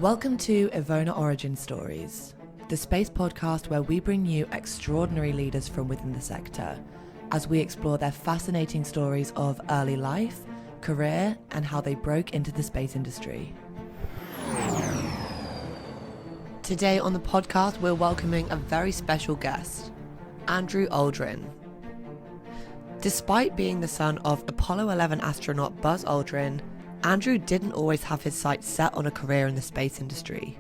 Welcome to EVONA Origin Stories, the space podcast where we bring you extraordinary leaders from within the sector as we explore their fascinating stories of early life, career, and how they broke into the space industry. Today on the podcast, we're welcoming a very special guest, Andrew Aldrin. Despite being the son of Apollo 11 astronaut Buzz Aldrin, Andrew didn't always have his sights set on a career in the space industry.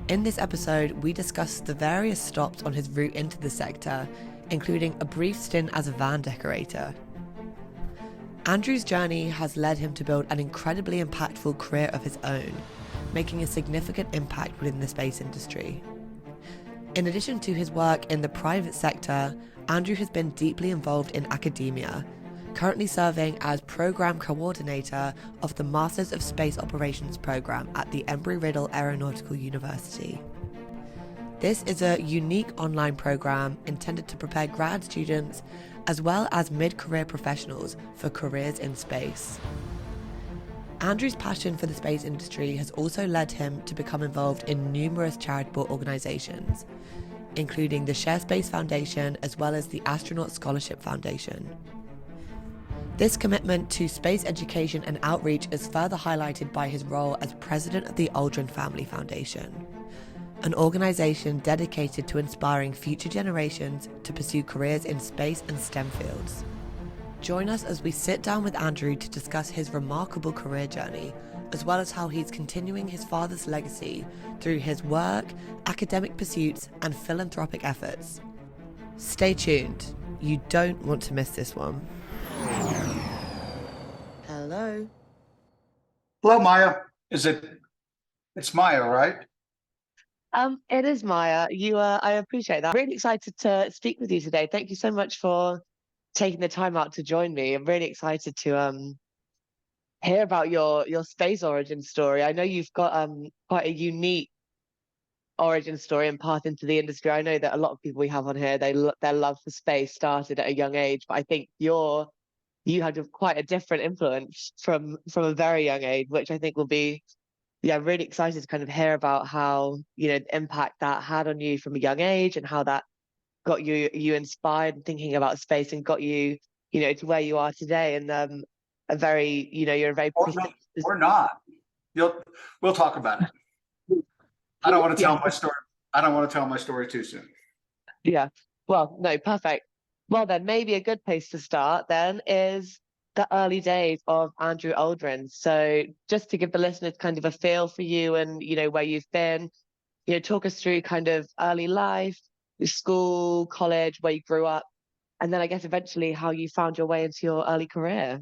In this episode, we discuss the various stops on his route into the sector, including a brief stint as a van decorator. Andrew's journey has led him to build an incredibly impactful career of his own, making a significant impact within the space industry. In addition to his work in the private sector, Andrew has been deeply involved in academia, currently serving as Program Coordinator of the Masters of Space Operations program at the Embry Riddle Aeronautical University. This is a unique online program intended to prepare grad students as well as mid-career professionals for careers in space. Andrew's passion for the space industry has also led him to become involved in numerous charitable organisations, including the Share Space Foundation as well as the Astronaut Scholarship Foundation. This commitment to space education and outreach is further highlighted by his role as president of the Aldrin Family Foundation, an organisation dedicated to inspiring future generations to pursue careers in space and STEM fields. Join us as we sit down with Andrew to discuss his remarkable career journey, as well as how he's continuing his father's legacy through his work, academic pursuits, and philanthropic efforts. Stay tuned. You don't want to miss this one. Hello. Hello, Maya. It's Maya, right? It is Miya. I appreciate that. I'm really excited to speak with you today. Thank you so much for taking the time out to join me. I'm really excited to hear about your space origin story. I know you've got quite a unique origin story and path into the industry. I know that a lot of people we have on here, their love for space started at a young age, but I think you had quite a different influence from a very young age, which I think will be, really excited to kind of hear about how, the impact that had on you from a young age and how that got you inspired and thinking about space and got you, to where you are today. And a very, you're a very We're not. We'll talk about it. I don't want to tell my story. I don't want to tell my story too soon. Yeah. Well, no, perfect. Well, then maybe a good place to start then is the early days of Andrew Aldrin. So just to give the listeners kind of a feel for you and, where you've been, talk us through kind of early life, your school, college, where you grew up, and then I guess eventually how you found your way into your early career.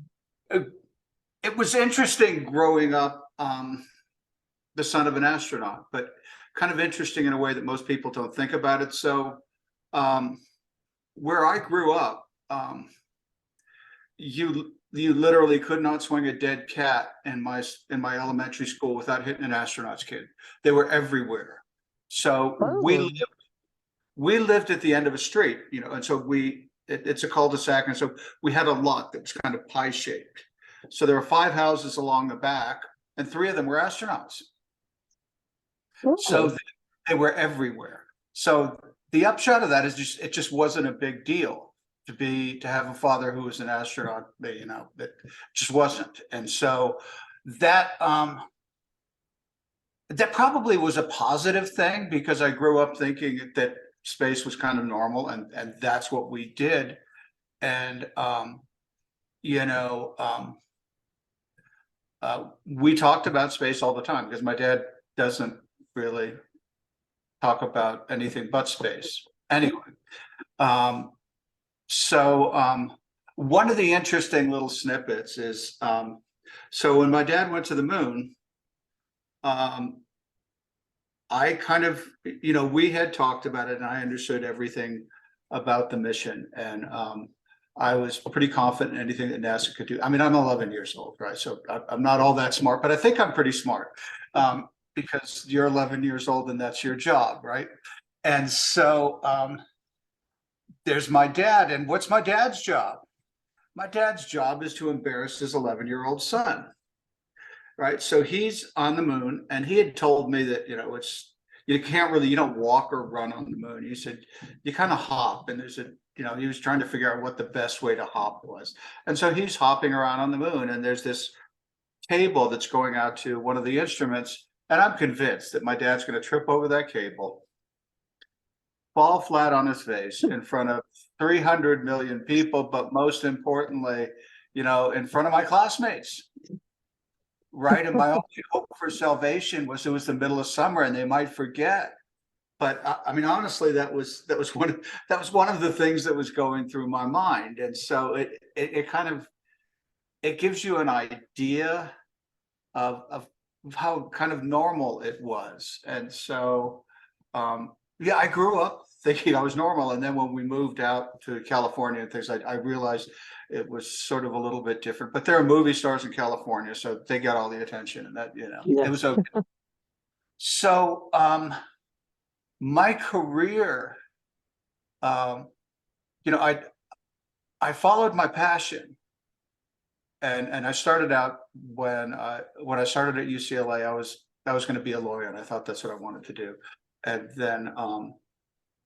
It was interesting growing up the son of an astronaut, but kind of interesting in a way that most people don't think about it. So where I grew up, you literally could not swing a dead cat in my elementary school without hitting an astronaut's kid. They were everywhere. So we lived at the end of a street, and so it's a cul-de-sac, and so we had a lot that was kind of pie shaped. So there were 5 houses along the back, and 3 of them were astronauts. So they were everywhere. So the upshot of that is it just wasn't a big deal to have a father who was an astronaut. That just wasn't. And so that probably was a positive thing, because I grew up thinking that space was kind of normal, and that's what we did. And we talked about space all the time, because my dad doesn't really talk about anything but space anyway. So one of the interesting little snippets is, so when my dad went to the moon, I kind of, we had talked about it, and I understood everything about the mission, and I was pretty confident in anything that NASA could do. I mean, I'm 11 years old, right? So I'm not all that smart, but I think I'm pretty smart, because you're 11 years old and that's your job, right? And so there's my dad, and what's my dad's job? My dad's job is to embarrass his 11-year-old son. right? So he's on the moon, and he had told me that, you can't really, you don't walk or run on the moon. He said, you kind of hop, and he was trying to figure out what the best way to hop was. And so he's hopping around on the moon, and there's this cable that's going out to one of the instruments. And I'm convinced that my dad's going to trip over that cable, fall flat on his face in front of 300 million people, but most importantly, in front of my classmates. Right. And my only hope for salvation was it was the middle of summer and they might forget. But I mean, honestly, that was one of the things that was going through my mind. And so it gives you an idea of how kind of normal it was. And so yeah, I grew up thinking I was normal. And then when we moved out to California and things, I realized it was sort of a little bit different. But there are movie stars in California, so they got all the attention, and that, Yeah. it was okay. So my career, I followed my passion. And I started out when I started at UCLA, I was going to be a lawyer, and I thought that's what I wanted to do. And then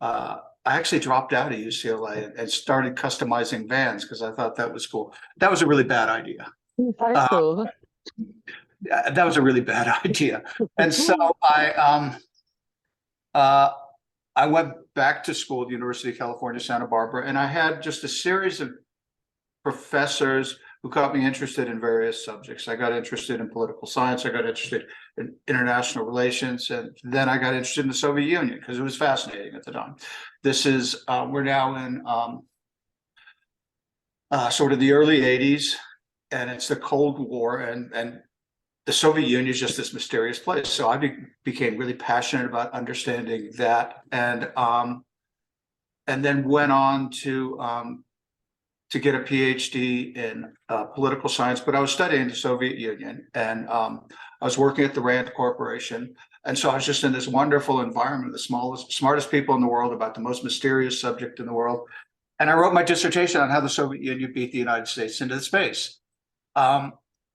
I actually dropped out of UCLA and started customizing vans because I thought that was cool. That was a really bad idea. Very cool. That was a really bad idea. And so I went back to school at the University of California, Santa Barbara, and I had just a series of professors who got me interested in various subjects. I got interested in political science. I got interested in international relations. And then I got interested in the Soviet Union because it was fascinating at the time. We're now in sort of the early 80s, and it's the Cold War, and the Soviet Union is just this mysterious place. So I became really passionate about understanding that, and then went on to get a PhD in political science, but I was studying the Soviet Union, and I was working at the Rand Corporation. And so I was just in this wonderful environment, the smartest people in the world about the most mysterious subject in the world. And I wrote my dissertation on how the Soviet Union beat the United States into space,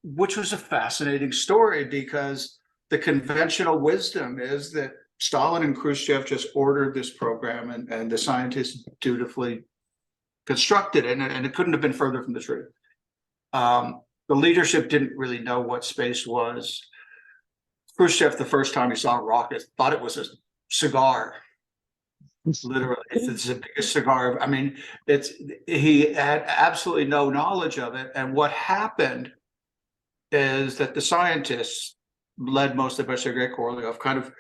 which was a fascinating story because the conventional wisdom is that Stalin and Khrushchev just ordered this program, and the scientists dutifully constructed it, and it couldn't have been further from the truth. The leadership didn't really know what space was. Khrushchev, the first time he saw a rocket, thought it was a cigar. Literally, it's the biggest cigar. I mean, he had absolutely no knowledge of it. And what happened is that the scientists, led mostly by Sergei Korolev,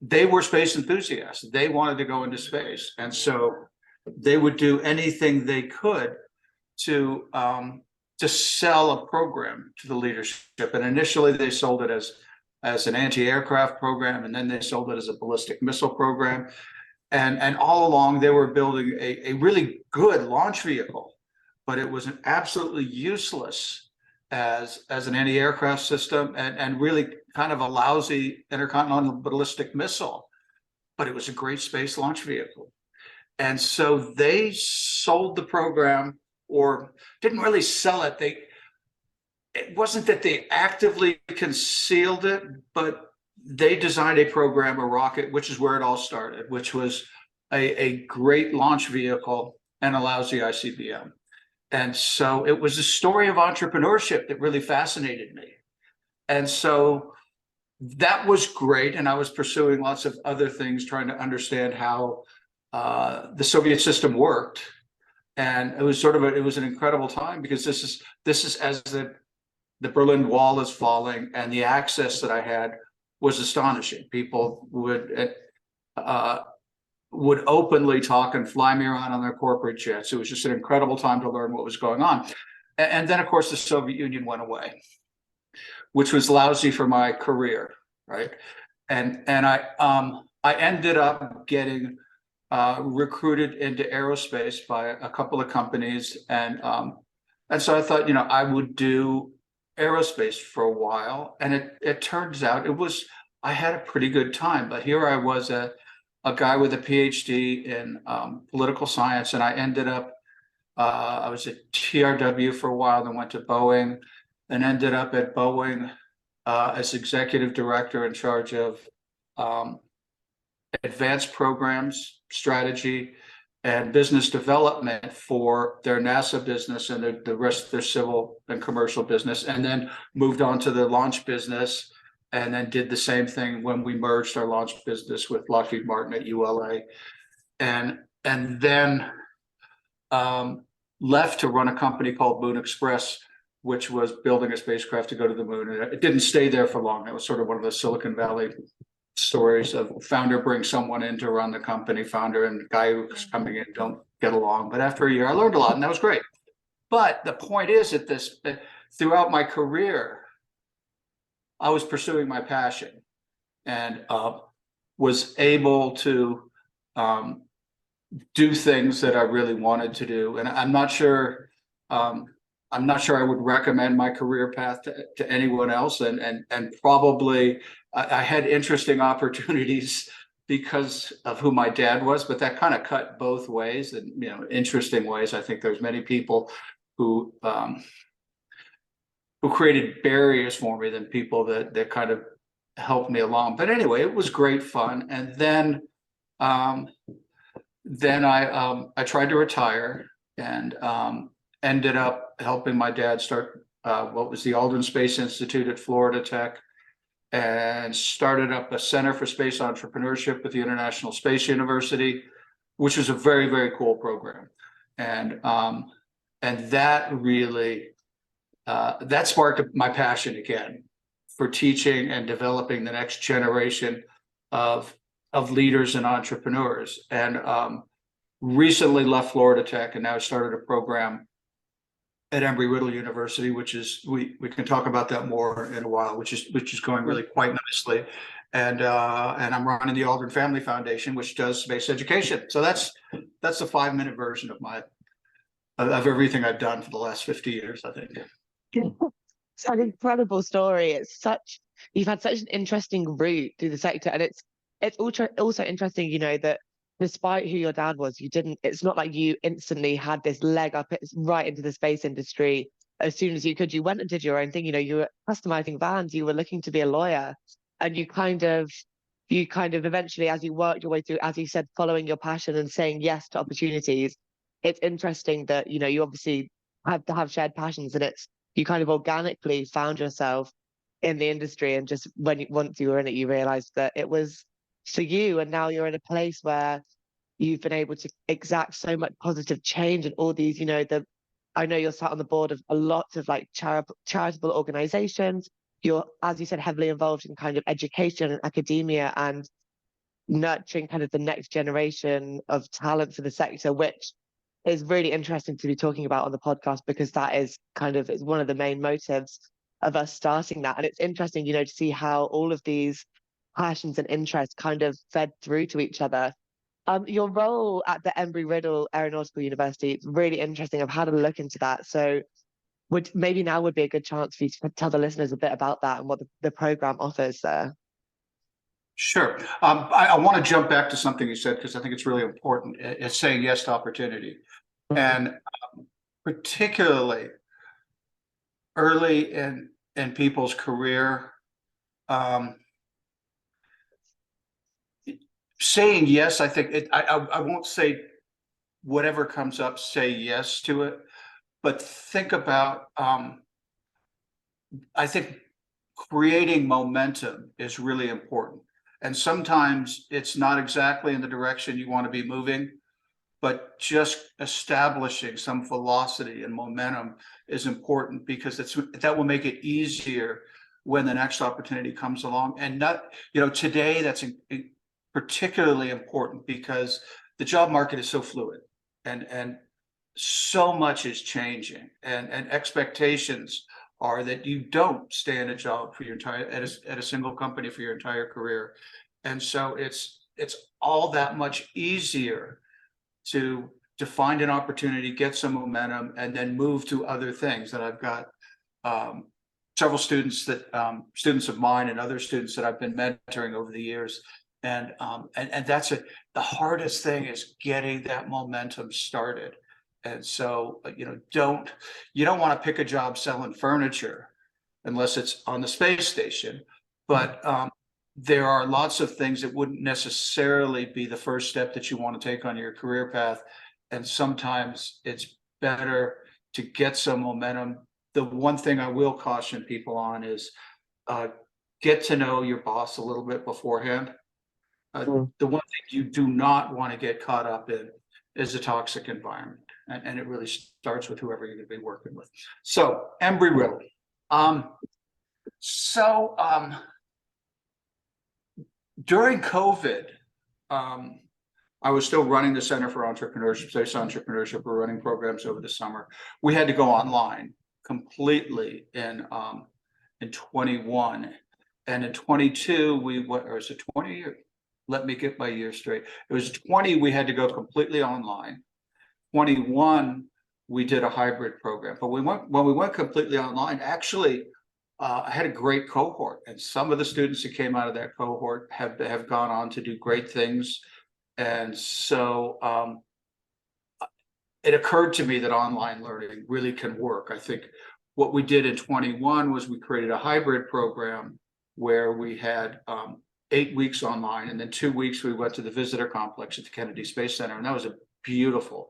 they were space enthusiasts. They wanted to go into space, and so they would do anything they could to sell a program to the leadership. And initially they sold it as an anti-aircraft program, and then they sold it as a ballistic missile program. And all along they were building a really good launch vehicle, but it was absolutely useless as an anti-aircraft system, and really kind of a lousy intercontinental ballistic missile. But it was a great space launch vehicle. And so they sold the program, or didn't really sell it. It wasn't that they actively concealed it, but they designed a program, a rocket, which is where it all started, which was a great launch vehicle and a lousy ICBM. And so it was a story of entrepreneurship that really fascinated me. And so that was great. And I was pursuing lots of other things, trying to understand how the Soviet system worked. And it was an incredible time, because this is as the Berlin Wall is falling, and the access that I had was astonishing. People would openly talk and fly me around on their corporate jets. It was just an incredible time to learn what was going on. And then, of course, the Soviet Union went away, which was lousy for my career, right? And I ended up getting recruited into aerospace by a couple of companies, and so I thought, I would do aerospace for a while, and it turns out I had a pretty good time. But here I was, a guy with a PhD in political science, and I ended up I was at TRW for a while, then went to Boeing, and ended up at Boeing as executive director in charge of advanced programs, strategy, and business development for their NASA business and the rest of their civil and commercial business, and then moved on to the launch business, and then did the same thing when we merged our launch business with Lockheed Martin at ULA, and then left to run a company called Moon Express, which was building a spacecraft to go to the moon. And it didn't stay there for long. It was sort of one of the Silicon Valley stories of founder brings someone in to run the company, founder and guy who's coming in don't get along. But after a year, I learned a lot, and that was great. But the point is that throughout my career, I was pursuing my passion and was able to do things that I really wanted to do. And I'm not sure I would recommend my career path to anyone else. And probably I had interesting opportunities because of who my dad was, but that kind of cut both ways, and interesting ways. I think there's many people who created barriers for me than people that kind of helped me along. But anyway, it was great fun. And then I tried to retire and ended up helping my dad start what was the Aldrin Space Institute at Florida Tech, and started up a Center for Space Entrepreneurship with the International Space University, which was a very, very cool program. And that really that sparked my passion again for teaching and developing the next generation of leaders and entrepreneurs. And recently left Florida Tech and now started a program at Embry Riddle University, which is we can talk about that more in a while, which is going really quite nicely. And I'm running the Aldrin Family Foundation, which does space education. So that's the 5-minute version of everything I've done for the last 50 years, I think. It's an incredible story. You've had such an interesting route through the sector, and it's also interesting, that despite who your dad was, it's not like you instantly had this leg up right into the space industry as soon as you could. You went and did your own thing. You were customizing vans, you were looking to be a lawyer, and you kind of eventually, as you worked your way through, as you said, following your passion and saying yes to opportunities. It's interesting that, you obviously have to have shared passions, and you kind of organically found yourself in the industry, and just once you were in it, you realized that it was for you, and now you're in a place where you've been able to exact so much positive change, and all these, I know you're sat on the board of a lot of like charitable organizations. You're, as you said, heavily involved in kind of education and academia and nurturing kind of the next generation of talent for the sector, which is really interesting to be talking about on the podcast, because that is it's one of the main motives of us starting that. And it's interesting, to see how all of these passions and interests kind of fed through to each other. Your role at the Embry Riddle Aeronautical University, it's really interesting. I've had a look into that. So maybe now would be a good chance for you to tell the listeners a bit about that and what the program offers there. Sure. I want to jump back to something you said, because I think it's really important. It's saying yes to opportunity. And particularly early in people's career, saying yes, I think I won't say whatever comes up, say yes to it, but think about, I think creating momentum is really important. And sometimes it's not exactly in the direction you want to be moving, but just establishing some velocity and momentum is important, because that will make it easier when the next opportunity comes along. And today that's particularly important, because the job market is so fluid and so much is changing, and expectations are that you don't stay in a job for your entire at a single company for your entire career. And so it's all that much easier to find an opportunity, get some momentum, and then move to other things. And I've got several students of mine and other students that I've been mentoring over the years. And that's it. The hardest thing is getting that momentum started. And so, you don't want to pick a job selling furniture unless it's on the space station. But there are lots of things that wouldn't necessarily be the first step that you want to take on your career path. And sometimes it's better to get some momentum. The one thing I will caution people on is get to know your boss a little bit beforehand. The one thing you do not want to get caught up in is a toxic environment. And it really starts with whoever you're going to be working with. So, Embry Riddle. During COVID, I was still running the Center for Entrepreneurship, Space Entrepreneurship. We're running programs over the summer. We had to go online completely in 21, and in 22 we went, or is it 20? Let me get my year straight. It was 20. We had to go completely online. 21, we did a hybrid program. But when we went completely online, actually, I had a great cohort, and some of the students that came out of that cohort have gone on to do great things. And so it occurred to me that online learning really can work. I think what we did in 21 was we created a hybrid program where we had 8 weeks online, and then 2 weeks we went to the visitor complex at the Kennedy Space Center, and that was a beautiful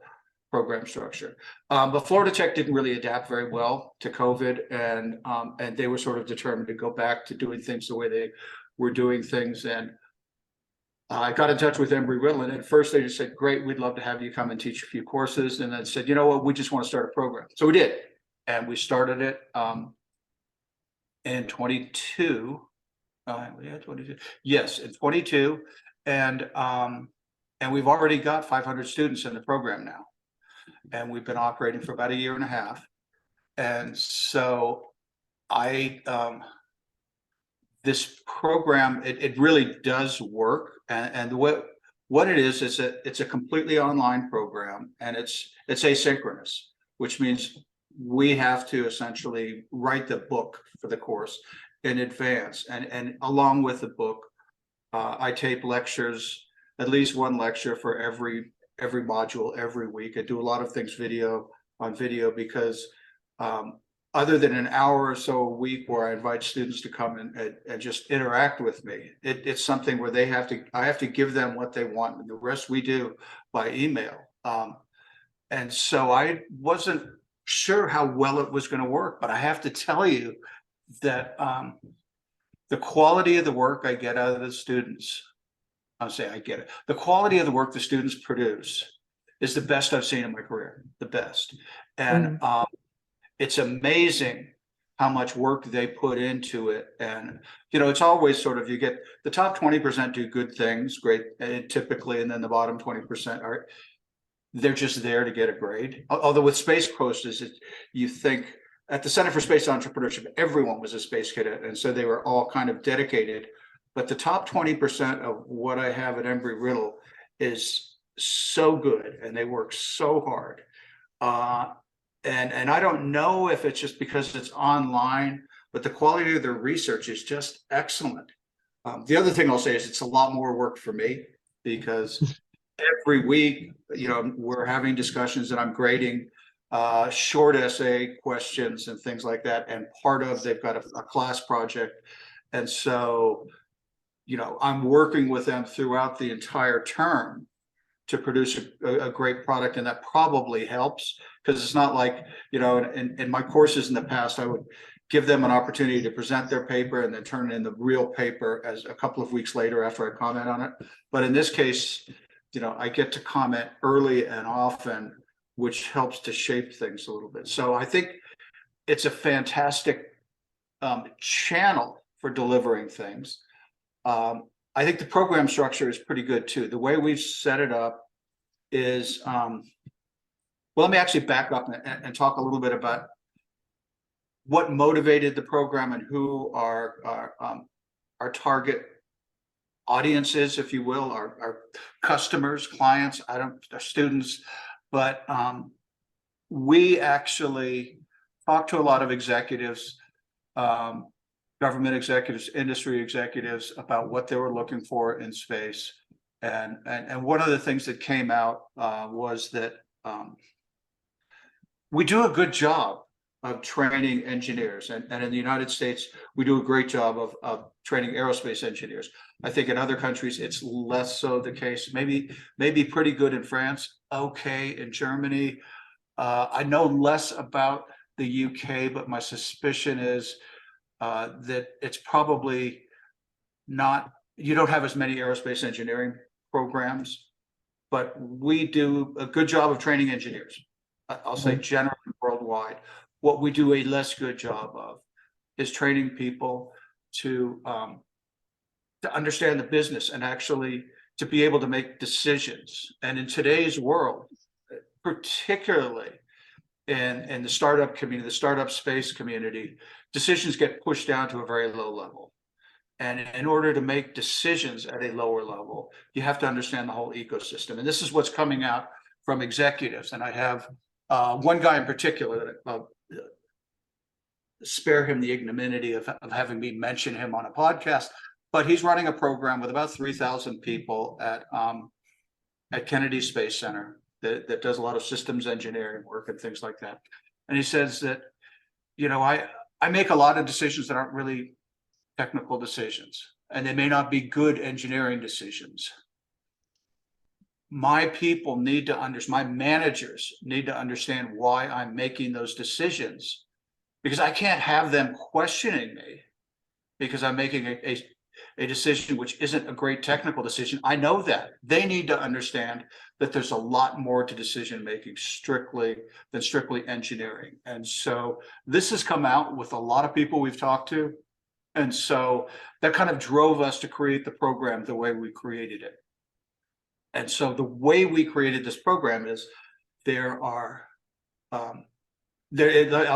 program structure. But Florida Tech didn't really adapt very well to COVID, and they were sort of determined to go back to doing things the way they were doing things. And I got in touch with Embry Riddle, and at first they just said, "Great, we'd love to have you come and teach a few courses." And then said, "You know what, we just want to start a program." So we did, and we started it in 22. Yeah, 22. Yes, in 22, and we've already got 500 students in the program now. And we've been operating for about 1.5 years. And so this program, it really does work. And what it is that it's a completely online program, and it's asynchronous, which means we have to essentially write the book for the course in advance. And along with the book, I tape lectures, at least one lecture for every module every week. I do a lot of things on video because other than an hour or so a week where I invite students to come and just interact with me, it's something where I have to give them what they want, and the rest we do by email. And so I wasn't sure how well it was going to work, but I have to tell you that the quality of the work I get out of the students, I'll say I get it. The quality of the work the students produce is the best I've seen in my career, the best. And it's amazing how much work they put into it. And, it's always sort of, you get the top 20% do good things, great, and typically, and then the bottom 20% they're just there to get a grade. Although with space courses, you think at the Center for Space Entrepreneurship, everyone was a space cadet. And so they were all kind of dedicated. But the top 20% of what I have at Embry Riddle is so good, and they work so hard. And I don't know if it's just because it's online, but the quality of their research is just excellent. The other thing I'll say is it's a lot more work for me, because every week, we're having discussions and I'm grading short essay questions and things like that. And they've got a class project. And so, I'm working with them throughout the entire term to produce a great product, and that probably helps, because it's not like, in my courses in the past, I would give them an opportunity to present their paper and then turn in the real paper as a couple of weeks later after I comment on it. But in this case, I get to comment early and often, which helps to shape things a little bit. So I think it's a fantastic channel for delivering things. I think the program structure is pretty good too. The way we've set it up is, well, let me actually back up and talk a little bit about what motivated the program and who our target audience is, if you will, our customers, clients, our students. But we actually talk to a lot of executives, government executives, industry executives, about what they were looking for in space. And one of the things that came out was that we do a good job of training engineers. And in the United States, we do a great job of training aerospace engineers. I think in other countries, it's less so the case. Maybe pretty good in France, okay in Germany. I know less about the UK, but my suspicion is that it's probably not, you don't have as many aerospace engineering programs, but we do a good job of training engineers. I'll say generally worldwide. What we do a less good job of is training people to understand the business and actually to be able to make decisions. And in today's world, particularly in the startup community, the startup space community, decisions get pushed down to a very low level. And in order to make decisions at a lower level, you have to understand the whole ecosystem. And this is what's coming out from executives. And I have one guy in particular that spare him the ignominy of having me mention him on a podcast, but he's running a program with about 3,000 people at Kennedy Space Center that does a lot of systems engineering work and things like that. And he says that, you know, I make a lot of decisions that aren't really technical decisions, and they may not be good engineering decisions. My people need to understand, my managers need to understand why I'm making those decisions, because I can't have them questioning me because I'm making a decision which isn't a great technical decision. I know that. They need to understand that there's a lot more to decision making than strictly engineering. And so this has come out with a lot of people we've talked to. And so that kind of drove us to create the program the way we created it. And so the way we created this program is I'll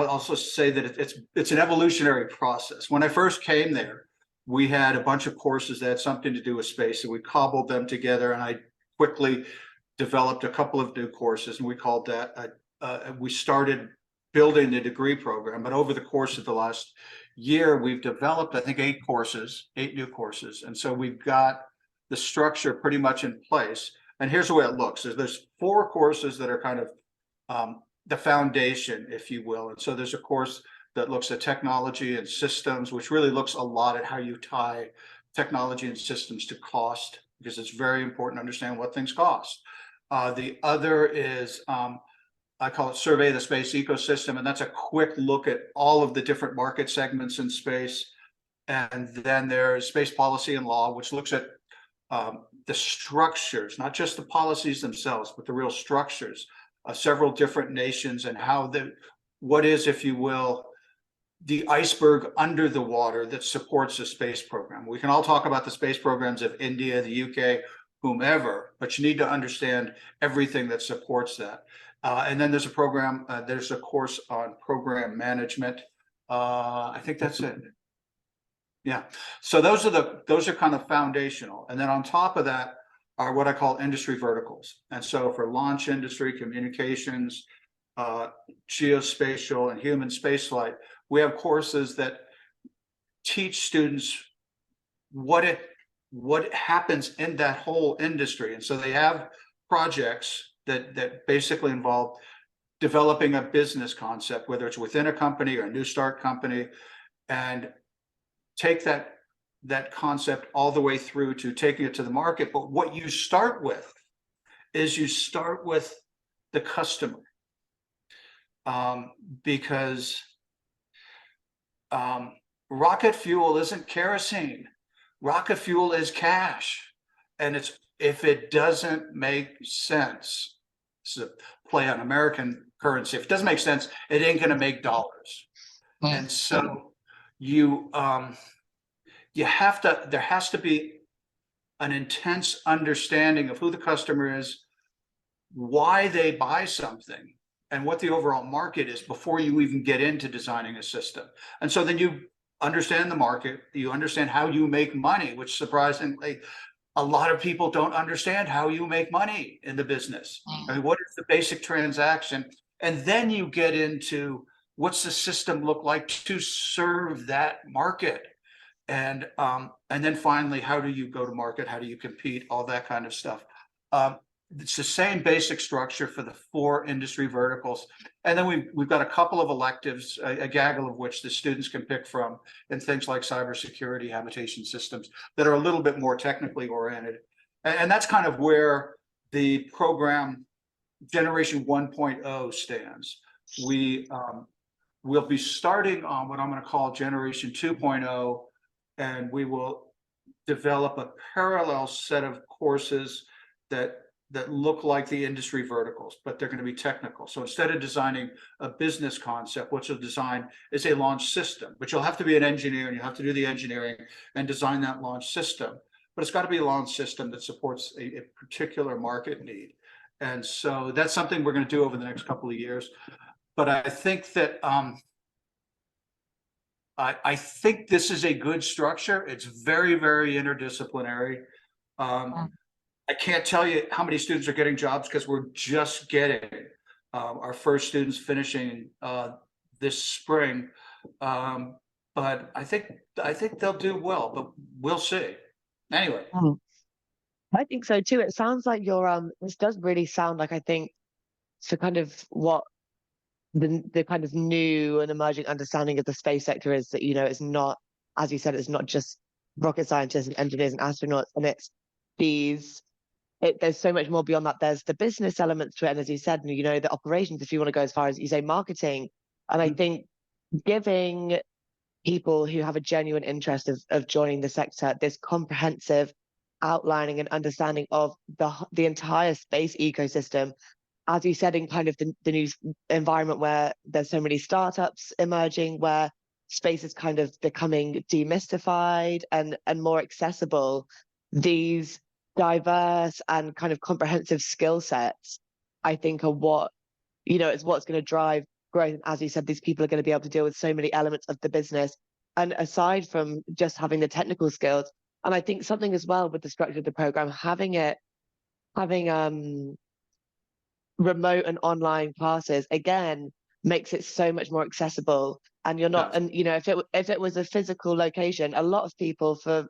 also say that it's an evolutionary process. When I first came there, we had a bunch of courses that had something to do with space, and we cobbled them together, and I quickly developed a couple of new courses, and we called that, we started building the degree program. But over the course of the last year, we've developed, I think, 8 new courses. And so we've got the structure pretty much in place. And here's the way it looks. There's 4 courses that are kind of the foundation, if you will. And so there's a course that looks at technology and systems, which really looks a lot at how you tie technology and systems to cost, because it's very important to understand what things cost. The other is, I call it Survey the Space Ecosystem, and that's a quick look at all of the different market segments in space. And then there's Space Policy and Law, which looks at the structures, not just the policies themselves, but the real structures of several different nations, and how what is, if you will, the iceberg under the water that supports the space program. We can all talk about the space programs of India, the UK, whomever, but you need to understand everything that supports that. And then there's a course on program management. I think that's it. Yeah. So those are kind of foundational. And then on top of that are what I call industry verticals. And so for launch industry, communications, geospatial, and human spaceflight, we have courses that teach students what happens in that whole industry. And so they have projects that basically involve developing a business concept, whether it's within a company or a new start company, and take that concept all the way through to taking it to the market. But what you start with is the customer, because rocket fuel isn't kerosene. Rocket fuel is cash. And if it doesn't make sense, this is a play on American currency. If it doesn't make sense, it ain't going to make dollars. And so there has to be an intense understanding of who the customer is, why they buy something, and what the overall market is before you even get into designing a system. And so then you understand the market, you understand how you make money, which surprisingly, a lot of people don't understand how you make money in the business. I mean, what is the basic transaction? And then you get into what's the system look like to serve that market? And then finally, how do you go to market? How do you compete? All that kind of stuff. it's the same basic structure for the 4 industry verticals. And then we've got a couple of electives, a gaggle of which the students can pick from, and things like cybersecurity, habitation systems, that are a little bit more technically oriented. And that's kind of where the program Generation 1.0 stands. We'll be starting on what I'm going to call Generation 2.0, and we will develop a parallel set of courses that look like the industry verticals, but they're going to be technical. So instead of designing a business concept, what you'll design is a launch system, but you'll have to be an engineer and you have to do the engineering and design that launch system. But it's got to be a launch system that supports a particular market need. And so that's something we're going to do over the next couple of years. But I think that I think this is a good structure. It's very, very interdisciplinary. I can't tell you how many students are getting jobs because we're just getting our first students finishing this spring. But I think they'll do well, but we'll see. Anyway. I think so too. It sounds like this does really sound like, I think, for kind of what the kind of new and emerging understanding of the space sector is, that, it's not, as you said, it's not just rocket scientists and engineers and astronauts, and it's there's so much more beyond that. There's the business elements to it, and as you said, the operations, if you want to go as far as you say, marketing. And I think giving people who have a genuine interest of joining the sector this comprehensive outlining and understanding of the entire space ecosystem, as you said, in kind of the new environment where there's so many startups emerging, where space is kind of becoming demystified and more accessible, these diverse and kind of comprehensive skill sets, I think, are what, it's what's going to drive growth. And as you said, these people are going to be able to deal with so many elements of the business. And aside from just having the technical skills, and I think something as well with the structure of the program, having remote and online classes, again, makes it so much more accessible. And you're not, and if it was a physical location, a lot of people, for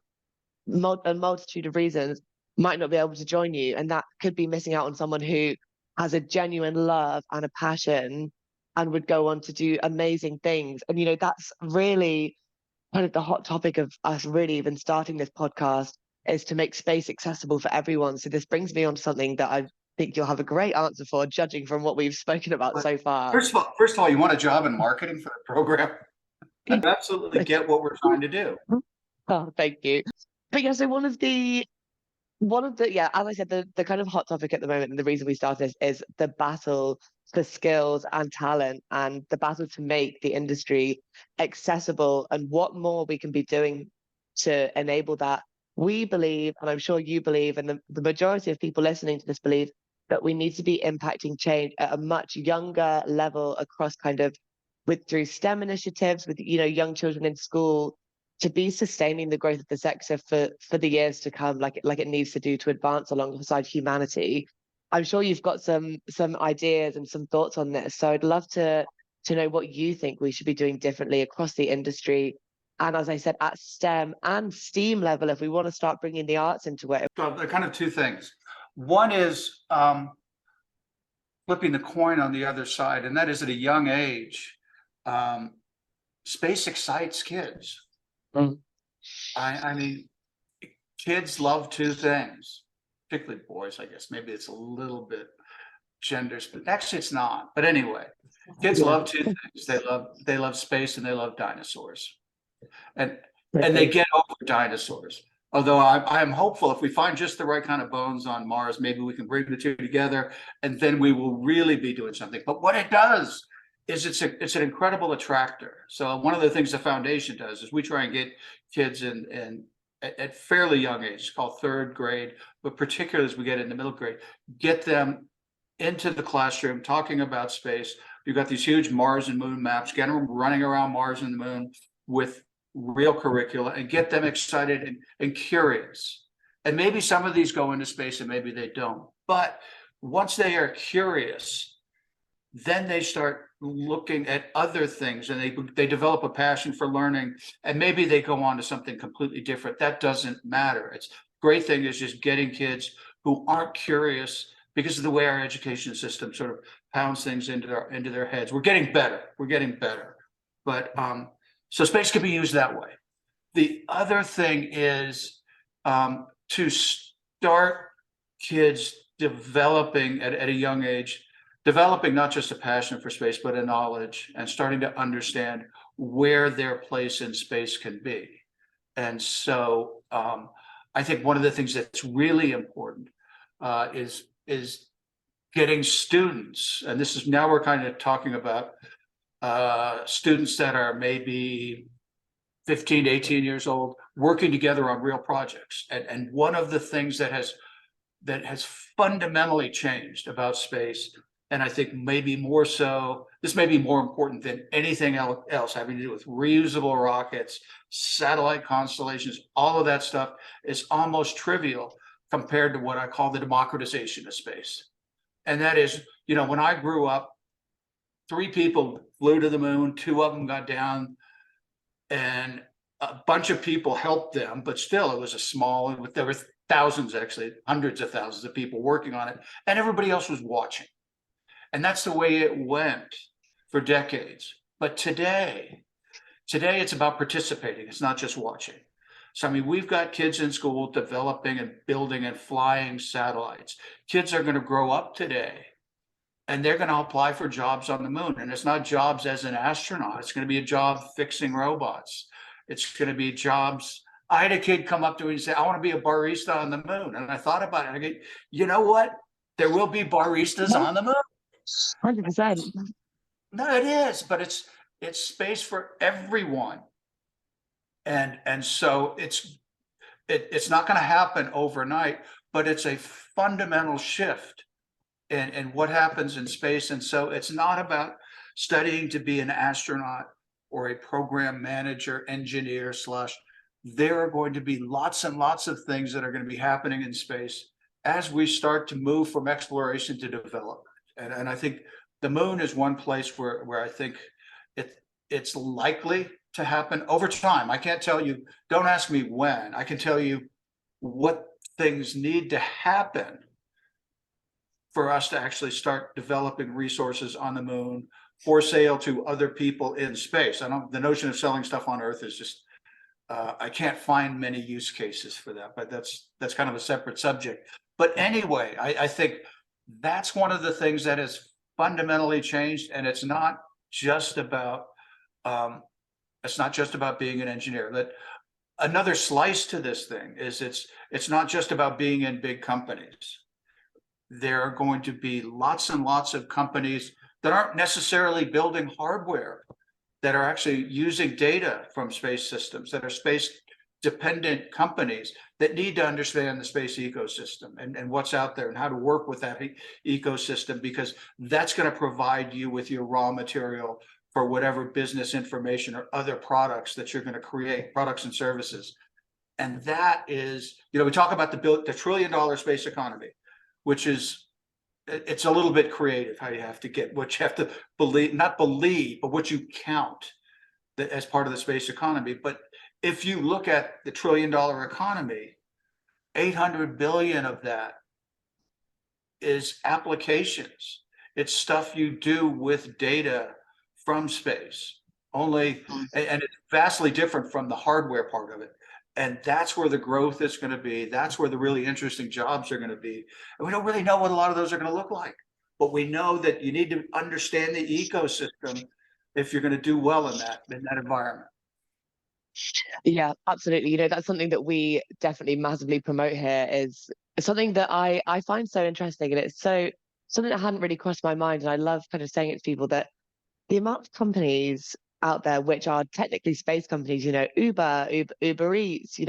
a multitude of reasons, might not be able to join you, and that could be missing out on someone who has a genuine love and a passion and would go on to do amazing things. And that's really kind of the hot topic of us really even starting this podcast, is to make space accessible for everyone. So this brings me on to something that I think you'll have a great answer for, judging from what we've spoken about so far. First of all, you want a job in marketing for the program? I absolutely get what we're trying to do. Oh, thank you. But yeah, so one of the as I said, the kind of hot topic at the moment, and the reason we started this, is the battle for skills and talent, and the battle to make the industry accessible, and what more we can be doing to enable that. We believe, and I'm sure you believe, and the majority of people listening to this believe, that we need to be impacting change at a much younger level across through STEM initiatives, with young children in school, to be sustaining the growth of the sector for the years to come, like it needs to do, to advance alongside humanity. I'm sure you've got some ideas and some thoughts on this. So I'd love to know what you think we should be doing differently across the industry. And as I said, at STEM and STEAM level, if we want to start bringing the arts into it. So there are kind of two things. One is flipping the coin on the other side, and that is, at a young age, space excites kids. I mean, kids love two things, particularly boys, I guess. Maybe it's a little bit gender, but actually it's not. But anyway, kids love two things. They love space and they love dinosaurs. And they get over dinosaurs. Although I am hopeful, if we find just the right kind of bones on Mars, maybe we can bring the two together, and then we will really be doing something. But what it does is it's an incredible attractor. So one of the things the foundation does is we try and get kids at fairly young age, it's called third grade, but particularly as we get into middle grade, get them into the classroom talking about space. You've got these huge Mars and moon maps, get them running around Mars and the moon with real curricula, and get them excited and curious. And maybe some of these go into space and maybe they don't. But once they are curious, then they start looking at other things, and they develop a passion for learning, and maybe they go on to something completely different. That doesn't matter. It's great thing is just getting kids who aren't curious because of the way our education system sort of pounds things into their heads. We're getting better. But so space can be used that way. The other thing is to start kids developing at a young age, developing not just a passion for space, but a knowledge, and starting to understand where their place in space can be. And so I think one of the things that's really important is getting students, and this is now we're kind of talking about students that are maybe 15 to 18 years old, working together on real projects. And one of the things that has fundamentally changed about space, and I think maybe more so, this may be more important than anything else having to do with reusable rockets, satellite constellations, all of that stuff is almost trivial compared to what I call the democratization of space. And that is, when I grew up, 3 people flew to the moon, 2 of them got down, and a bunch of people helped them, but still it was a small, there were thousands, actually hundreds of thousands of people working on it, and everybody else was watching. And that's the way it went for decades. But today it's about participating. It's not just watching. So, I mean, we've got kids in school developing and building and flying satellites. Kids are going to grow up today and they're going to apply for jobs on the moon. And it's not jobs as an astronaut. It's going to be a job fixing robots. It's going to be jobs. I had a kid come up to me and say, I want to be a barista on the moon. And I thought about it. I go, you know what? There will be baristas on the moon. 100%. No, it is, but it's space for everyone. And so it's not going to happen overnight, but it's a fundamental shift in what happens in space. And so it's not about studying to be an astronaut or a program manager, engineer / there are going to be lots and lots of things that are going to be happening in space as we start to move from exploration to development. And I think the moon is one place where I think it's likely to happen over time. I can't tell you, don't ask me when. I can tell you what things need to happen for us to actually start developing resources on the moon for sale to other people in space. The notion of selling stuff on Earth is just, I can't find many use cases for that, but that's kind of a separate subject. But anyway, I think that's one of the things that has fundamentally changed, and it's not just about being an engineer. That another slice to this thing is it's not just about being in big companies. There are going to be lots and lots of companies that aren't necessarily building hardware, that are actually using data from space systems, that are space dependent companies that need to understand the space ecosystem and what's out there and how to work with that ecosystem, because that's going to provide you with your raw material for whatever business information or other products that you're going to create, products and services. And that is, we talk about the $1 trillion space economy, which is, it's a little bit creative how you have to get what you have to believe, not believe, but what you count as part of the space economy. But if you look at the $1 trillion economy, 800 billion of that is applications. It's stuff you do with data from space only, and it's vastly different from the hardware part of it. And that's where the growth is going to be. That's where the really interesting jobs are going to be. And we don't really know what a lot of those are going to look like, but we know that you need to understand the ecosystem if you're going to do well in that environment. Yeah, absolutely. That's something that we definitely massively promote here, is something that I find so interesting. And it's something that hadn't really crossed my mind. And I love kind of saying it to people, that the amount of companies out there which are technically space companies, Uber Eats,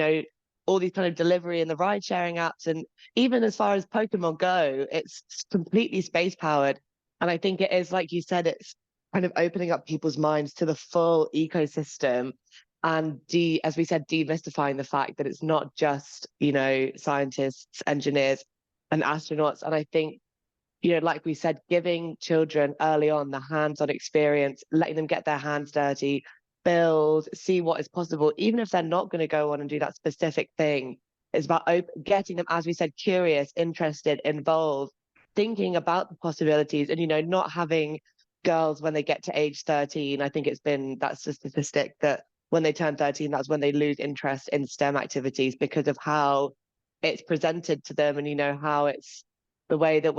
all these kind of delivery and the ride sharing apps, and even as far as Pokemon Go, it's completely space powered. And I think it is, like you said, it's kind of opening up people's minds to the full ecosystem, and as we said, demystifying the fact that it's not just, scientists, engineers and astronauts. And I think, like we said, giving children early on the hands-on experience, letting them get their hands dirty, build, see what is possible, even if they're not going to go on and do that specific thing. It's about getting them, as we said, curious, interested, involved, thinking about the possibilities and, not having girls when they get to age 13. I think that's the statistic that when they turn 13, that's when they lose interest in STEM activities because of how it's presented to them and, how it's the way that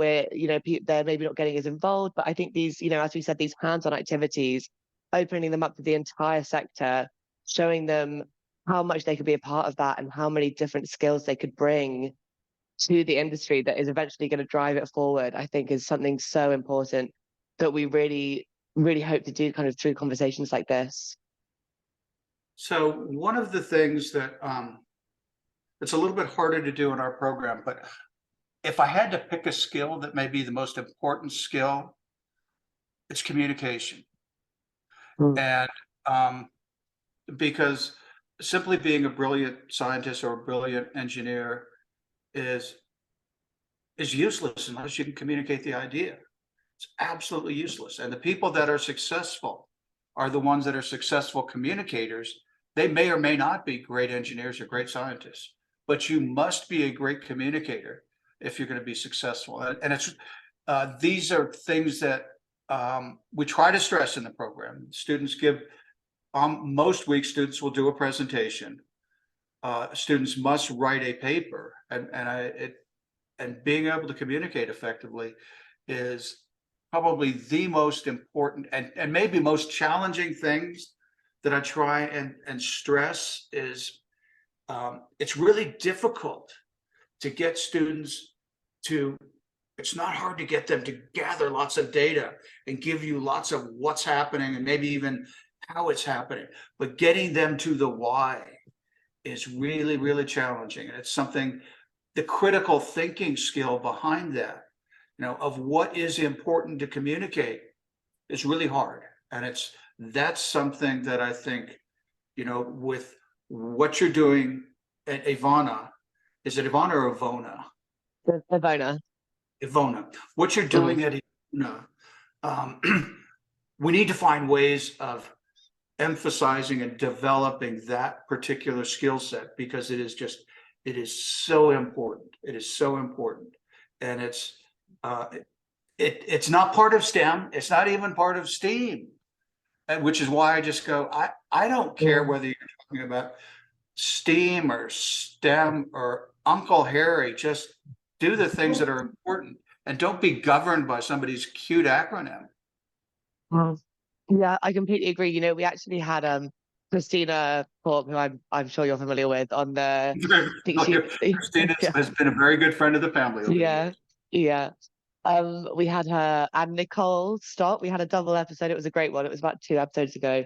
they're maybe not getting as involved. But I think these, as we said, these hands-on activities, opening them up to the entire sector, showing them how much they could be a part of that and how many different skills they could bring to the industry that is eventually going to drive it forward, I think is something so important that we really, really hope to do kind of through conversations like this. So one of the things that it's a little bit harder to do in our program, but if I had to pick a skill that may be the most important skill, it's communication. And because simply being a brilliant scientist or a brilliant engineer is useless unless you can communicate the idea. It's absolutely useless. And the people that are successful are the ones that are successful communicators. They may or may not be great engineers or great scientists, but you must be a great communicator if you're going to be successful. And it's these are things that we try to stress in the program. Students give most weeks, students will do a presentation. Students must write a paper, and being able to communicate effectively is probably the most important and maybe most challenging things that I try and stress is it's really difficult to get students to, it's not hard to get them to gather lots of data and give you lots of what's happening and maybe even how it's happening, but getting them to the why is really, really challenging. And it's something, the critical thinking skill behind that, of what is important to communicate is really hard. And that's something that I think, with what you're doing at EVONA, is it EVONA or EVONA? EVONA. EVONA. What you're doing at EVONA, we need to find ways of emphasizing and developing that particular skill set because it is so important. It is so important. And it's not part of STEM. It's not even part of STEAM, which is why I just go, I don't care whether you're talking about STEAM or STEM or Uncle Harry, just do the things that are important and don't be governed by somebody's cute acronym. Yeah, I completely agree. We actually had Christina Corp, who I'm sure you're familiar with, on the. Christina has been a very good friend of the family. Over the years. Yeah. We had her and Nicole Stott. We had a double episode. It was a great one. It was about 2 episodes ago,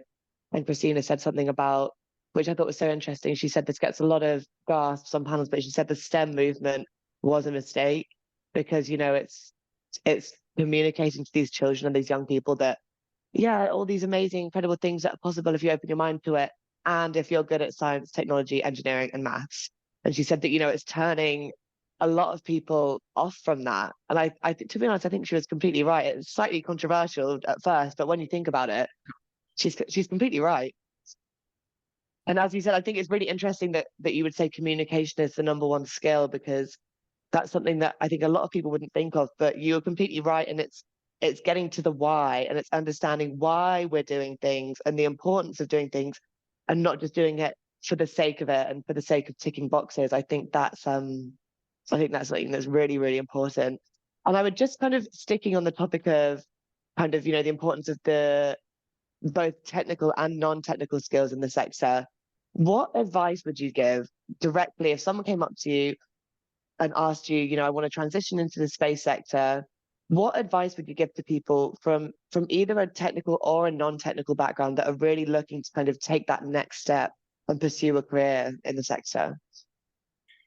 and Christina said something about, which I thought was so interesting. She said this gets a lot of gasps on panels, but she said the STEM movement was a mistake because it's communicating to these children and these young people that. Yeah, all these amazing, incredible things that are possible if you open your mind to it. And if you're good at science, technology, engineering, and maths. And she said that, it's turning a lot of people off from that. And I to be honest, I think she was completely right. It's slightly controversial at first, but when you think about it, she's completely right. And as you said, I think it's really interesting that you would say communication is the number one skill because that's something that I think a lot of people wouldn't think of, but you're completely right. And it's getting to the why and it's understanding why we're doing things and the importance of doing things and not just doing it for the sake of it and for the sake of ticking boxes. I think that's something that's really, really important. And I would just kind of sticking on the topic of kind of, the importance of the both technical and non-technical skills in the sector. What advice would you give directly if someone came up to you and asked you, I want to transition into the space sector? What advice would you give to people from either a technical or a non-technical background that are really looking to kind of take that next step and pursue a career in the sector?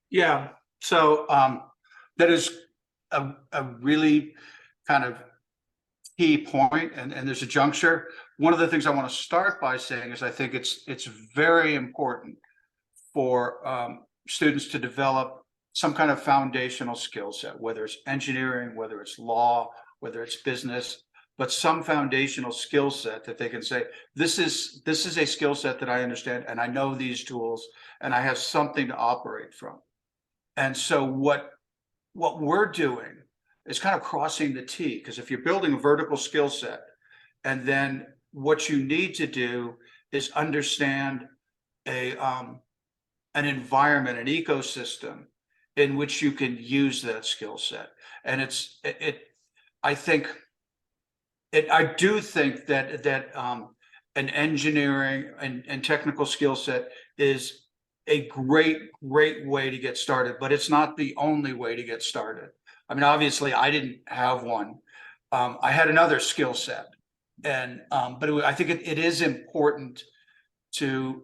Yeah, so that is a really kind of key point, and there's a juncture. One of the things I want to start by saying is I think it's very important for students to develop some kind of foundational skill set, whether it's engineering, whether it's law, whether it's business, but some foundational skill set that they can say, this is a skill set that I understand and I know these tools and I have something to operate from. And so what we're doing is kind of crossing the T, because if you're building a vertical skill set, and then what you need to do is understand an environment, an ecosystem in which you can use that skill set. And I do think that an engineering and technical skill set is a great way to get started, but it's not the only way to get started. I mean, obviously I didn't have one. I had another skill set, and but I think it is important to,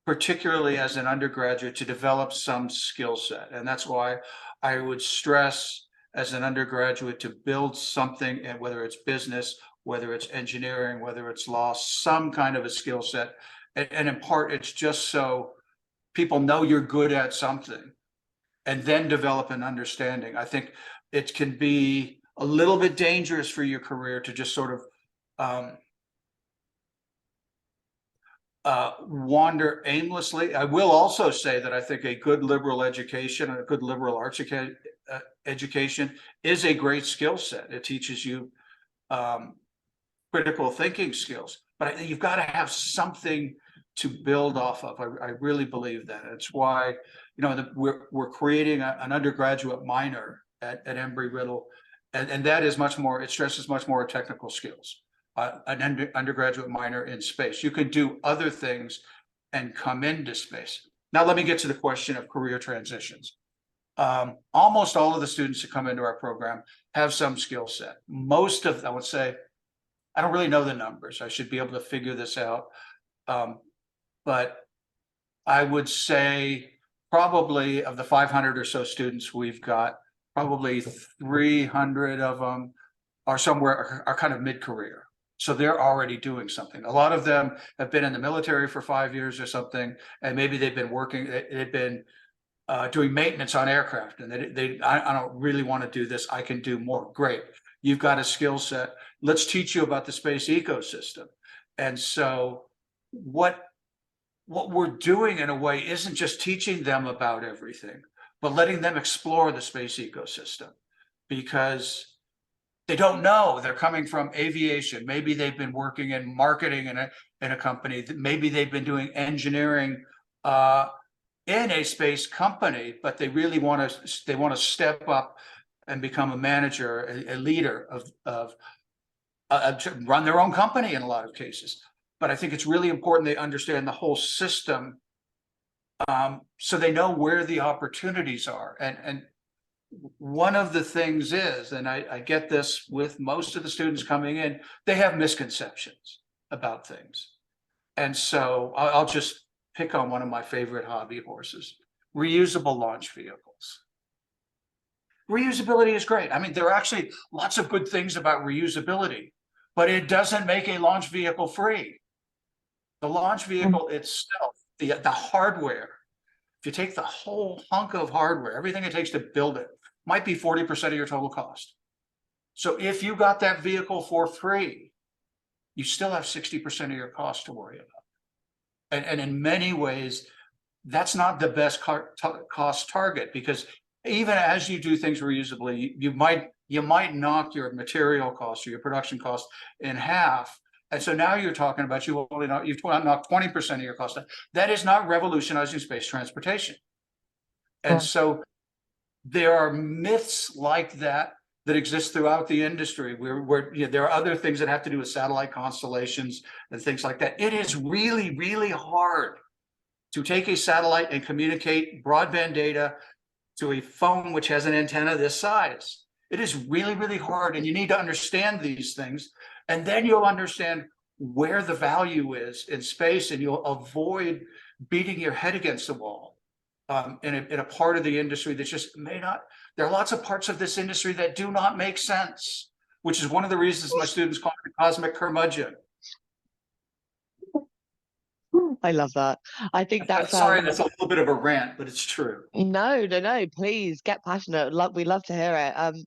particularly as an undergraduate, to develop some skill set. And that's why I would stress as an undergraduate to build something, and whether it's business, whether it's engineering, whether it's law, some kind of a skill set. And in part, it's just so people know you're good at something, and then develop an understanding. I think it can be a little bit dangerous for your career to just sort of wander aimlessly. I will also say that I think a good liberal education, a good liberal arts education is a great skill set. It teaches you critical thinking skills, but you've got to have something to build off of. I really believe that. It's why, you know, we're creating an undergraduate minor at Embry Riddle, and that is much more, it stresses much more technical skills. An undergraduate minor in space. You can do other things and come into space. Now, let me get to the question of career transitions. Almost all of the students who come into our program have some skill set. Most of, I would say, I don't really know the numbers. I should be able to figure this out. But I would say probably of the 500 or so students we've got, probably 300 of them are somewhere, are kind of mid-career. So they're already doing something. A lot of them have been in the military for 5 years or something, and maybe they've been working, they've been doing maintenance on aircraft, and I don't really want to do this. I can do more. Great. You've got a skill set. Let's teach you about the space ecosystem. And so what we're doing in a way isn't just teaching them about everything, but letting them explore the space ecosystem, because they don't know. They're coming from aviation. Maybe they've been working in marketing in a company. Maybe they've been doing engineering in a space company, but they really want to step up and become a manager, a leader of run their own company in a lot of cases. But I think it's really important they understand the whole system, so they know where the opportunities are. And one of the things is, and I get this with most of the students coming in, they have misconceptions about things. And so I'll just pick on one of my favorite hobby horses: reusable launch vehicles. Reusability is great. I mean, there are actually lots of good things about reusability, but it doesn't make a launch vehicle free. The launch vehicle itself, the hardware, if you take the whole hunk of hardware, everything it takes to build it, might be 40% of your total cost. So if you got that vehicle for free, you still have 60% of your cost to worry about. And in many ways, that's not the best cost target, because even as you do things reusably, you might knock your material cost or your production cost in half. And so now you're talking about you've knocked 20% of your cost. That is not revolutionizing space transportation. And so there are myths like that exist throughout the industry, where you know, there are other things that have to do with satellite constellations and things like that. It is really, really hard to take a satellite and communicate broadband data to a phone which has an antenna this size. It is really, really hard, and you need to understand these things, and then you'll understand where the value is in space, and you'll avoid beating your head against the wall in a part of the industry that just may not. There are lots of parts of this industry that do not make sense, which is one of the reasons my students call it the cosmic curmudgeon. I love that. I think that's sorry, that's a little bit of a rant, but it's true. No, please get passionate. We love to hear it.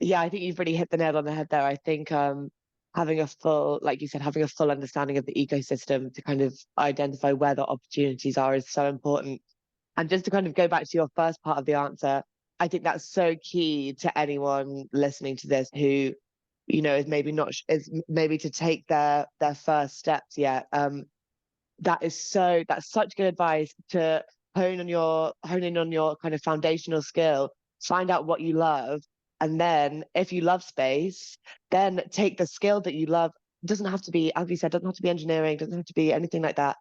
Yeah, I think you've really hit the nail on the head there. I think having a full, like you said, having a full understanding of the ecosystem to kind of identify where the opportunities are is so important. And just to kind of go back to your first part of the answer, I think that's so key to anyone listening to this who, you know, is maybe not is maybe to take their first steps yet. That's such good advice to hone in on your kind of foundational skill, find out what you love, and then if you love space, then take the skill that you love. It doesn't have to be, as you said, doesn't have to be engineering, doesn't have to be anything like that,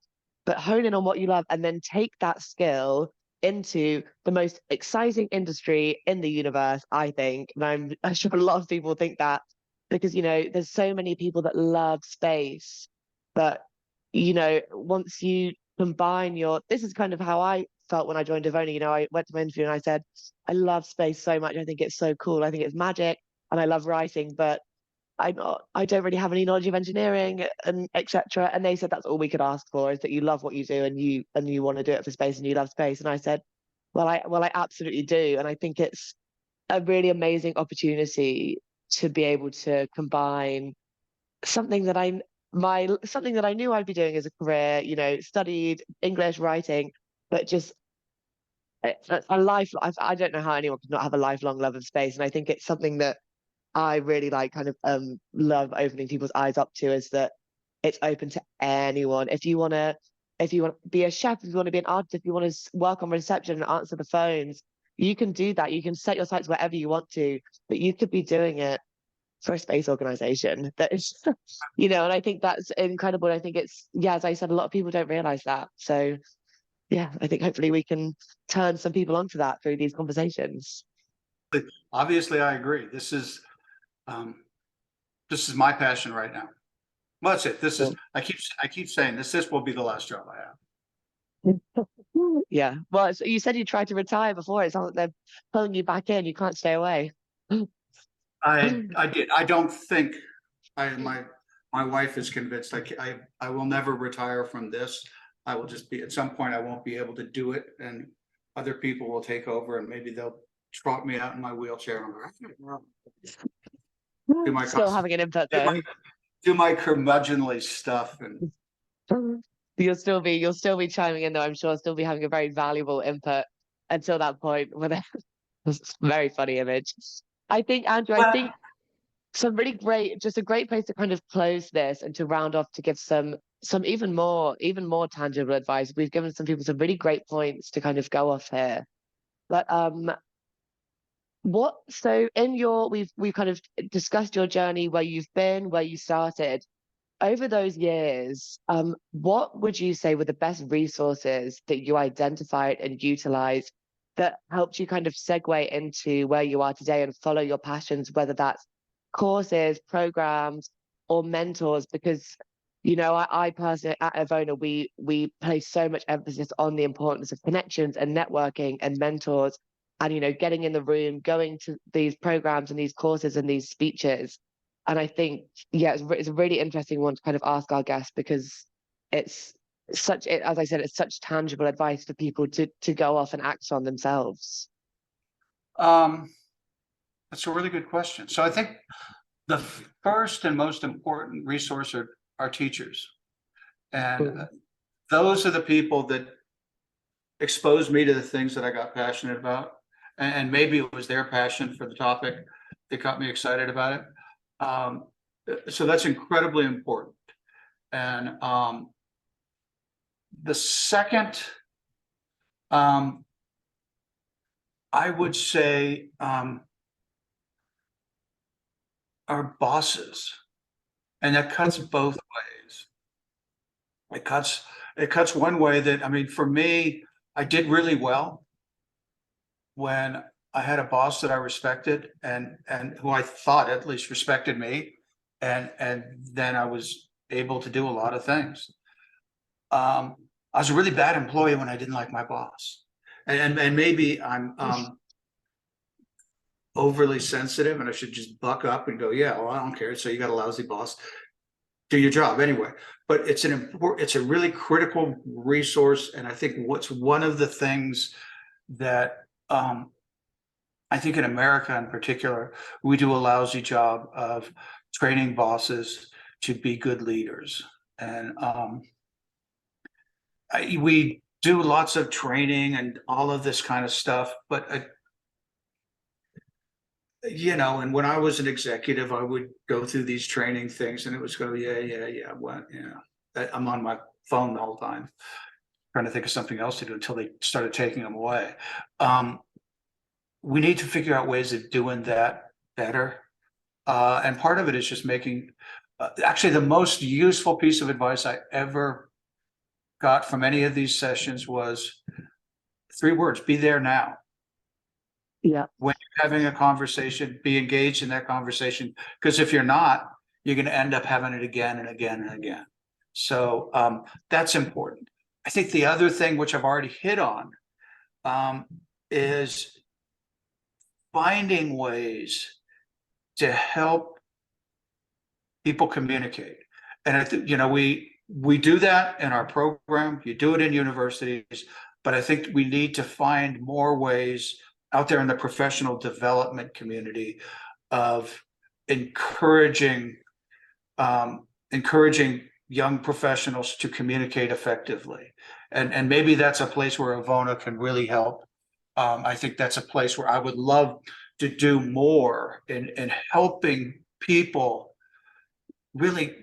but hone in on what you love and then take that skill into the most exciting industry in the universe, I think. And I'm sure a lot of people think that because, you know, there's so many people that love space, but you know, once you combine this is kind of how I felt when I joined EVONA. You know, I went to my interview and I said, I love space so much. I think it's so cool. I think it's magic and I love writing, but I don't really have any knowledge of engineering and etc. And they said that's all we could ask for is that you love what you do and you want to do it for space and you love space. And I said, well, I absolutely do. And I think it's a really amazing opportunity to be able to combine something that something that I knew I'd be doing as a career, you know, studied English writing, but just a life. I don't know how anyone could not have a lifelong love of space, and I think it's something that I really like. Kind of love opening people's eyes up to is that it's open to anyone. If you want to be a chef, if you want to be an artist, if you want to work on reception and answer the phones, you can do that. You can set your sights wherever you want to, but you could be doing it for a space organization that is, you know, and I think that's incredible. I think it's, yeah, as I said, a lot of people don't realize that. So yeah, I think hopefully we can turn some people onto that through these conversations. Obviously, I agree. This is my passion right now. Well, that's it. This is, I keep saying this will be the last job I have. Yeah. Well, you said you tried to retire before. It sounds like they're pulling you back in. You can't stay away. I did. I don't think my wife is convinced I will never retire from this. I will just be, at some point I won't be able to do it and other people will take over and maybe they'll trot me out in my wheelchair and do my Still having an input though. Do my curmudgeonly stuff and you'll still be chiming in though, I'm sure, still be having a very valuable input until that point where it's a very funny image. I think, Andrew, I think some really just a great place to kind of close this and to round off to give some even more tangible advice. We've given some people some really great points to kind of go off here. But we've kind of discussed your journey, where you've been, where you started. Over those years, what would you say were the best resources that you identified and utilized that helped you kind of segue into where you are today and follow your passions, whether that's courses, programs, or mentors? Because, you know, I personally at EVONA, we place so much emphasis on the importance of connections and networking and mentors and, you know, getting in the room, going to these programs and these courses and these speeches. And I think, yeah, it's a really interesting one to kind of ask our guests because it's as I said, it's such tangible advice for people to go off and act on themselves. That's a really good question. So I think the first and most important resource are teachers. And those are the people that exposed me to the things that I got passionate about. And maybe it was their passion for the topic that got me excited about it. So that's incredibly important. And the second, I would say, our bosses, and that cuts both ways. It cuts one way that, I mean, for me, I did really well when I had a boss that I respected and who I thought at least respected me, and then I was able to do a lot of things. I was a really bad employee when I didn't like my boss, and maybe I'm overly sensitive and I should just buck up and go, yeah, well, I don't care. So you got a lousy boss, do your job anyway. But it's a really critical resource. And I think what's one of the things that I think in America in particular, we do a lousy job of training bosses to be good leaders. And we do lots of training and all of this kind of stuff, but And when I was an executive, I would go through these training things and it was go, yeah, what, I'm on my phone the whole time, trying to think of something else to do until they started taking them away. We need to figure out ways of doing that better. And part of it is just making, actually the most useful piece of advice I ever got from any of these sessions was 3 words: be there now. Yeah. When you're having a conversation, be engaged in that conversation, because if you're not, you're going to end up having it again and again and again. So that's important. I think the other thing, which I've already hit on, is finding ways to help people communicate. And I think, we do that in our program, you do it in universities, but I think we need to find more ways out there in the professional development community of encouraging young professionals to communicate effectively. And maybe that's a place where EVONA can really help. I think that's a place where I would love to do more in helping people really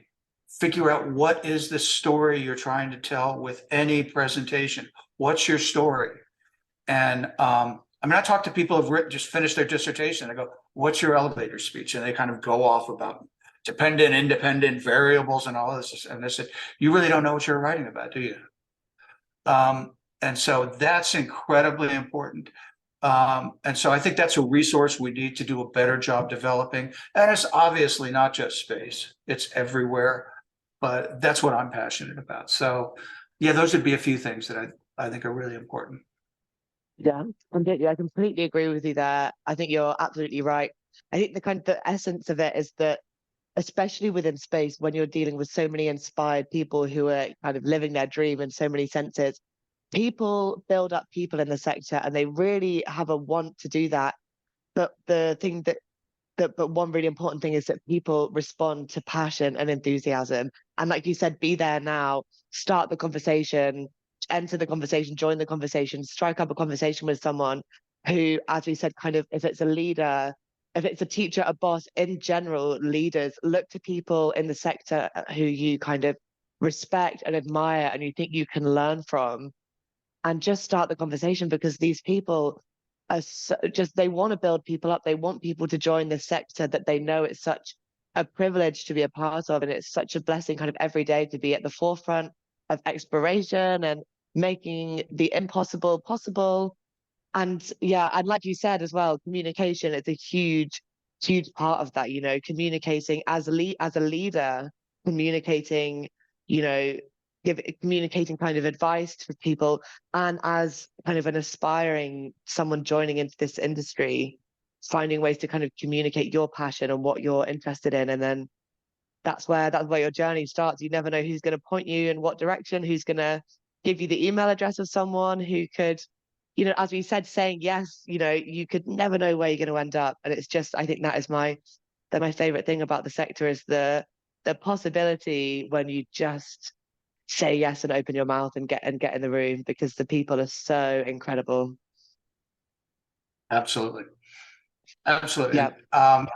figure out what is the story you're trying to tell with any presentation. What's your story? And I talk to people who've just finished their dissertation. I go, what's your elevator speech? And they kind of go off about dependent, independent variables and all this. And they said, you really don't know what you're writing about, do you? And so that's incredibly important. And so I think that's a resource we need to do a better job developing. And it's obviously not just space, it's everywhere, but that's what I'm passionate about. So yeah, those would be a few things that I think are really important. Yeah, I completely agree with you there. I think you're absolutely right. I think the essence of it is that, especially within space, when you're dealing with so many inspired people who are kind of living their dream in so many senses, people build up people in the sector and they really have a want to do that. But the thing but one really important thing is that people respond to passion and enthusiasm. And like you said, be there now, start the conversation, enter the conversation, join the conversation, strike up a conversation with someone who, as we said, kind of, if it's a leader, if it's a teacher, a boss, in general, leaders look to people in the sector who you kind of respect and admire and you think you can learn from, and just start the conversation, because these people are just, they want to build people up. They want people to join the sector that they know it's such a privilege to be a part of. And it's such a blessing kind of every day to be at the forefront of exploration and making the impossible possible. And yeah, and like you said as well, communication is a huge part of that, communicating as a leader, communicating, you know, communicating kind of advice to people, and as kind of an aspiring someone joining into this industry, finding ways to kind of communicate your passion and what you're interested in. And then that's where your journey starts. You never know who's going to point you in what direction, who's going to give you the email address of someone who could, as we said, saying yes, you could never know where you're going to end up. And it's just, I think that is my favorite thing about the sector, is the possibility when you just say yes and open your mouth and get in the room, because the people are so incredible. Absolutely. Absolutely. Yeah. And,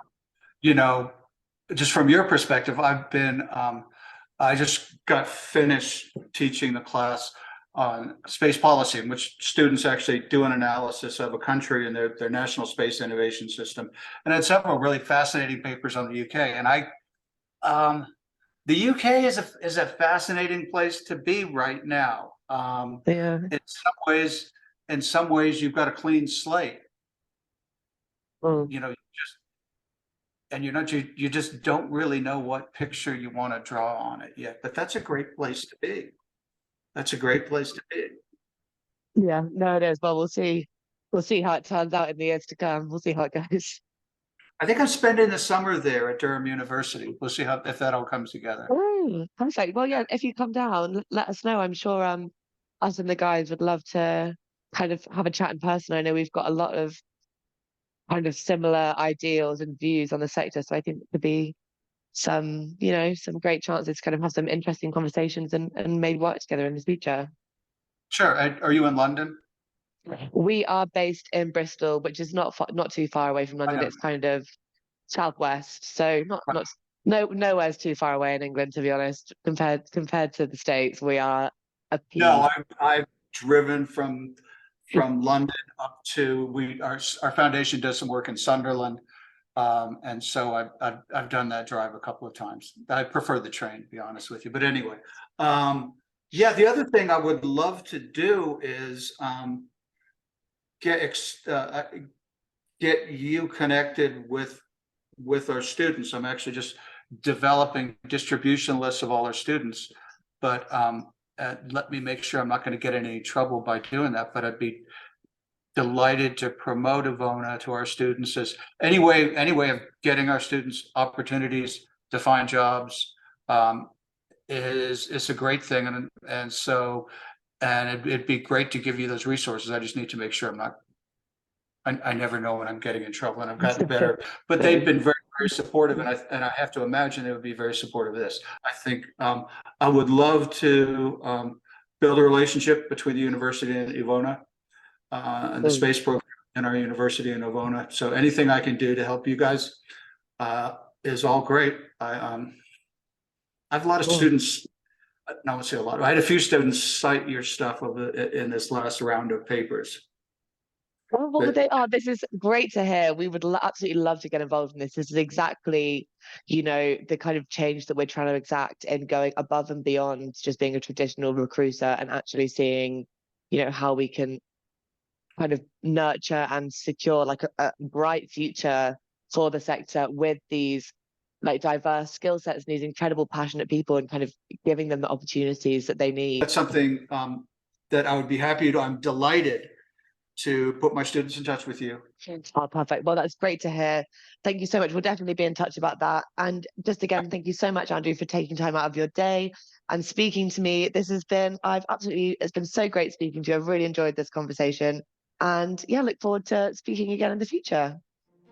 just from your perspective, I just got finished teaching the class on space policy, in which students actually do an analysis of a country and their national space innovation system. And I had several really fascinating papers on the UK. And the UK is a fascinating place to be right now. Yeah. In some ways, you've got a clean slate. Mm. You just don't really know what picture you want to draw on it yet. But that's a great place to be. That's a great place to be. Yeah, no, it is. Well, we'll see. We'll see how it turns out in the years to come. We'll see how it goes. I think I'm spending the summer there at Durham University. We'll see if that all comes together. Oh, perfect. Well, yeah, if you come down, let us know. I'm sure us and the guys would love to kind of have a chat in person. I know we've got a lot of kind of similar ideals and views on the sector. So I think there could be some great chances to kind of have some interesting conversations and maybe work together in the future. Sure. Are you in London? We are based in Bristol, which is not too far away from I London. know. It's kind of southwest, so not nowhere's too far away in England, to be honest. Compared to the States, we are a No, pea. I've driven from London up to, our foundation does some work in Sunderland. And so I've done that drive a couple of times. I prefer the train, to be honest with you. But anyway, yeah, the other thing I would love to do is get you connected with our students. I'm actually just developing distribution lists of all our students, but let me make sure I'm not going to get in any trouble by doing that. But I'd be delighted to promote EVONA to our students as any way of getting our students opportunities to find jobs is a great thing, and so it'd be great to give you those resources. I just need to make sure I'm not. I never know when I'm getting in trouble, and I've gotten better. But they've been very, very supportive, and I have to imagine they would be very supportive of this. I think I would love to build a relationship between the university and EVONA. And the space program in our university in EVONA. So anything I can do to help you guys is all great. I have a lot of students. No, I would say a lot. I had a few students cite your stuff in this last round of papers. Oh, well, this is great to hear. We would absolutely love to get involved in this. This is exactly, the kind of change that we're trying to exact in going above and beyond just being a traditional recruiter and actually seeing, how we can kind of nurture and secure like a bright future for the sector with these like diverse skill sets and these incredible passionate people, and kind of giving them the opportunities that they need. That's something that I would be happy to. I'm delighted to put my students in touch with you. Oh, perfect. Well, that's great to hear. Thank you so much. We'll definitely be in touch about that. And just again, thank you so much, Andrew, for taking time out of your day and speaking to me. It's been so great speaking to you. I've really enjoyed this conversation. And yeah, look forward to speaking again in the future.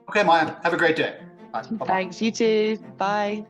Okay, Maya, have a great day. Bye. Thanks, you too. Bye.